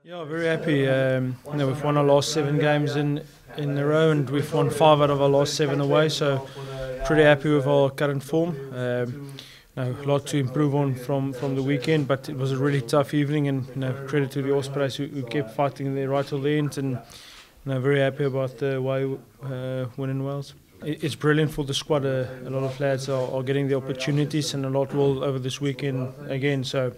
Yeah, very happy. We've won our last 7 games in a row, and we've won 5 out of our last 7 away. So pretty happy with our current form. A lot to improve on from the weekend, but it was a really tough evening, and credit to the Ospreys who kept fighting there right till the end, and very happy about the way winning Wales. It's brilliant for the squad. A lot of lads are getting the opportunities, and a lot will over this weekend again. So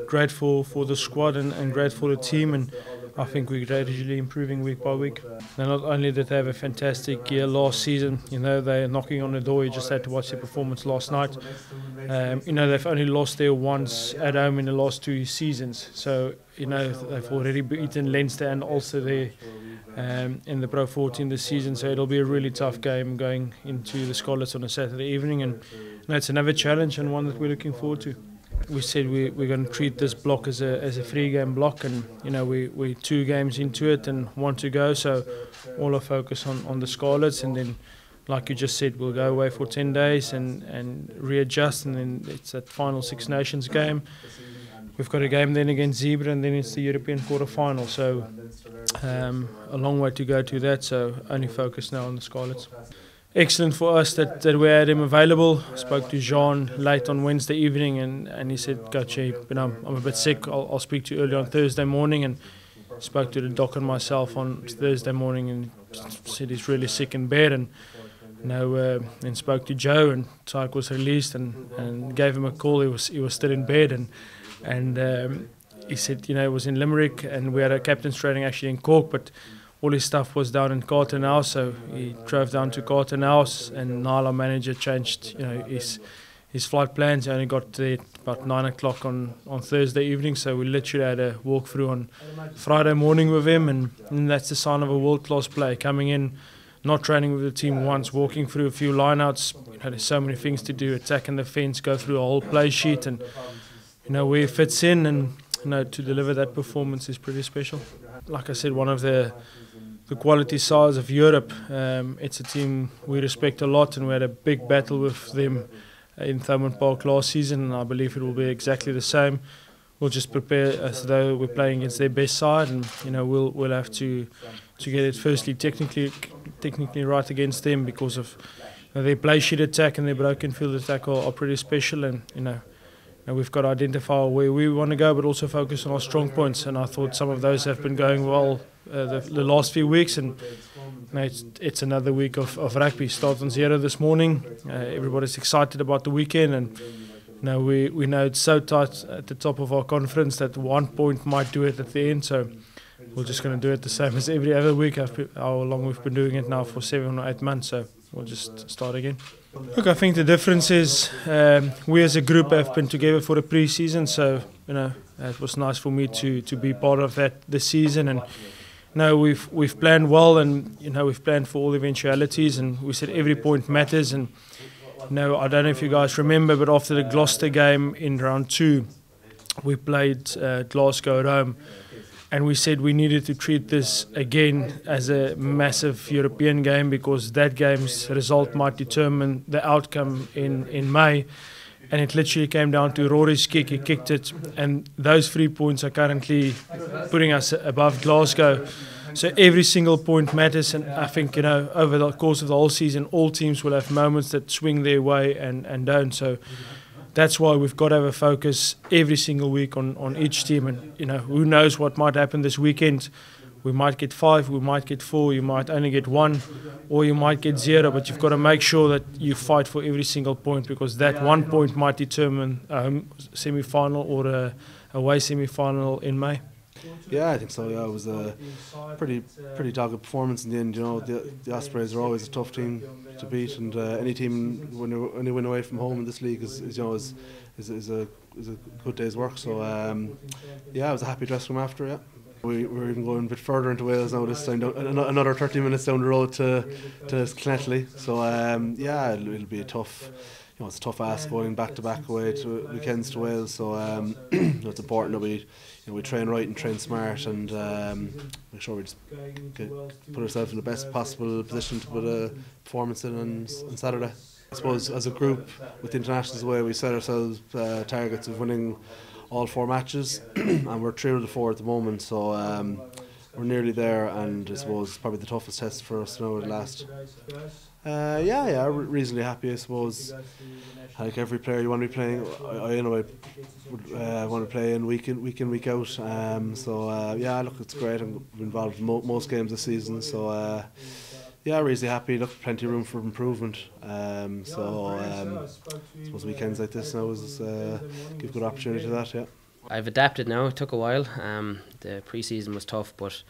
grateful for the squad and grateful for the team, and I think we're gradually improving week by week. Now, not only did they have a fantastic year last season, they're knocking on the door. You just had to watch their performance last night. They've only lost there once at home in the last 2 seasons. So they've already beaten Leinster and also there in the Pro 14 this season. So it'll be a really tough game going into the Scarlets on a Saturday evening, and it's another challenge and one that we're looking forward to. We said we're going to treat this block as a 3-game block, and we're 2 games into it and 1 to go, so all our focus on the Scarlets, and then like you just said, we'll go away for 10 days and readjust, and then it's that final Six Nations game. We've got a game then against Zebra, and then it's the European quarter-final, so a long way to go to that, so only focus now on the Scarlets. Excellent for us that we had him available. I spoke to Johann late on Wednesday evening, and he said, Coach, I'm a bit sick, I'll speak to you early on Thursday morning, and spoke to the doc and myself on Thursday morning, and said he's really sick in bed, and then spoke to Joe, and Tyke was released, and gave him a call. He was still in bed, and he said it was in Limerick, and we had a captain's training actually in Cork, but all his stuff was down in Carlton House, so he drove down to Carlton House, and Niall, our manager, changed his flight plans. He only got there about 9 o'clock on Thursday evening, so we literally had a walkthrough on Friday morning with him, and that's the sign of a world-class player, coming in, not training with the team once, walking through a few lineouts. There's so many things to do, attacking the fence, go through a whole play sheet, and where he fits in, and to deliver that performance is pretty special. Like I said, one of the quality sides of Europe. It's a team we respect a lot, and we had a big battle with them in Thomond Park last season, and I believe it will be exactly the same. We'll just prepare as though we're playing against their best side, and we'll have to get it firstly technically right against them, because of their play sheet attack and their broken field attack are pretty special, and we've got to identify where we want to go, but also focus on our strong points. And I thought some of those have been going well the last few weeks, and it's another week of rugby. Start on 0 this morning. Everybody's excited about the weekend, and we know it's so tight at the top of our conference that 1 point might do it at the end. So we're just going to do it the same as every other week. How long we've been doing it now for 7 or 8 months. So we'll just start again. Look, I think the difference is we as a group have been together for the pre-season, so it was nice for me to be part of that this season, and we've planned well, and we've planned for all eventualities, and we said every point matters. And I don't know if you guys remember, but after the Gloucester game in round 2, we played Glasgow at home. And we said we needed to treat this again as a massive European game, because that game's result might determine the outcome in May. And it literally came down to Rory's kick. He kicked it, and those 3 points are currently putting us above Glasgow. So every single point matters, and I think over the course of the whole season, all teams will have moments that swing their way and don't. So that's why we've got to have a focus every single week on each team, and who knows what might happen this weekend. We might get 5, we might get 4, you might only get 1, or you might get 0, but you've got to make sure that you fight for every single point, because that 1 point might determine a home semi-final or a away semi-final in May. Yeah, I think so. Yeah, it was a pretty dogged performance in the end. The Ospreys are always a tough team to beat, and any team when they win away from home in this league is a good day's work. So yeah, I was a happy dressing room after. Yeah, we're even going a bit further into Wales now. This time, another 30 minutes down the road to Clonettley. So yeah, it'll be a tough. It's a tough ask going back to back away to weekends to Wales. So it's important that we train right and train smart, and make sure we just put ourselves in the best possible position to put a performance in on Saturday. I suppose as a group with the internationals away, we set ourselves targets of winning all 4 matches, and we're 3 out of the 4 at the moment. So we're nearly there, and I suppose it's probably the toughest test for us now at last. Reasonably happy, I suppose. Like every player, you want to be playing. I would want to play in week in week out. Look, it's great. I'm involved in most games this season. So reasonably happy. Look, plenty of room for improvement. I suppose weekends like this now is give good opportunity to that. Yeah. I've adapted now. It took a while. The pre-season was tough, but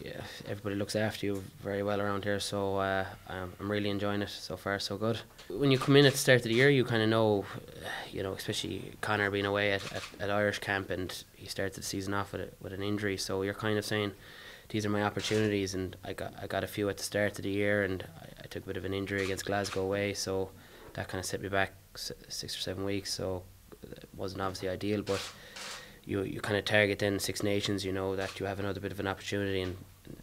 yeah, everybody looks after you very well around here, so I'm really enjoying it. So far so good. When you come in at the start of the year, you kind of know, especially Connor being away at Irish camp, and he started the season off with an injury, so you're kind of saying these are my opportunities, and I got a few at the start of the year, and I took a bit of an injury against Glasgow away, so that kind of set me back 6 or 7 weeks, so it wasn't obviously ideal, but you kind of target then Six Nations, that you have another bit of an opportunity, and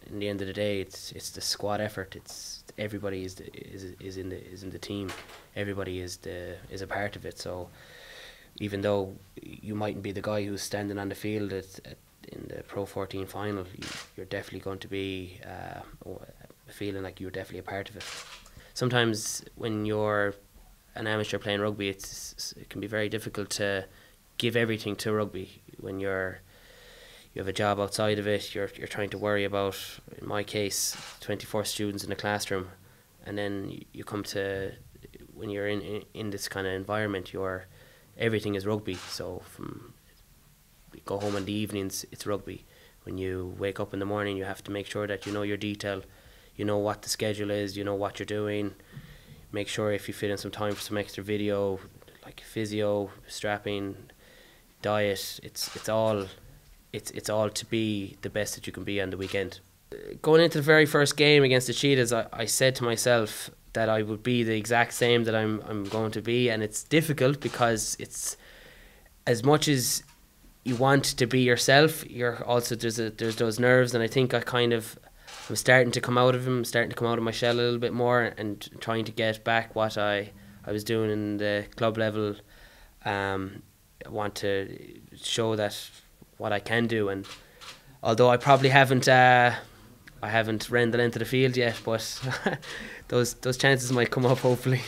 in the end of the day, it's the squad effort. It's everybody is in the team. Everybody is a part of it. So even though you mightn't be the guy who's standing on the field in the Pro 14 final, you're definitely going to be feeling like you're definitely a part of it. Sometimes when you're an amateur playing rugby, it can be very difficult to give everything to rugby when you have a job outside of it. You're trying to worry about, in my case, 24 students in a classroom, and then you come to, when you're in this kind of environment, everything is rugby. So from you go home in the evenings, it's rugby. When you wake up in the morning, you have to make sure that you know your detail, you know what the schedule is, you know what you're doing. Make sure if you fit in some time for some extra video, like physio, strapping, diet, it's all to be the best that you can be on the weekend. Going into the very first game against the Cheetahs, I said to myself that I would be the exact same that I'm going to be, and it's difficult because it's, as much as you want to be yourself, you're also there's those nerves, and I think I'm starting to come out of them, starting to come out of my shell a little bit more, and trying to get back what I was doing in the club level. I want to show that what I can do, and although I probably haven't ran the length of the field yet, but those chances might come up hopefully.